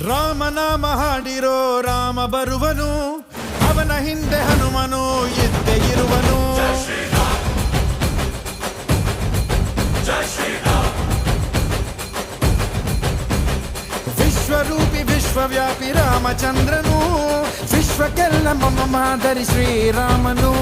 ರಾಮನಾಮ ಹಾಡಿರೋ ರಾಮ ಬರುವನು, ಅವನ ಹಿಂದೆ ಹನುಮನು ಇದ್ದೇ ಇರುವನು. ವಿಶ್ವರೂಪಿ ವಿಶ್ವವ್ಯಾಪಿ ರಾಮಚಂದ್ರನು, ವಿಶ್ವಕ್ಕೆಲ್ಲ ಮಮ ಮಾದರಿ ಶ್ರೀರಾಮನು.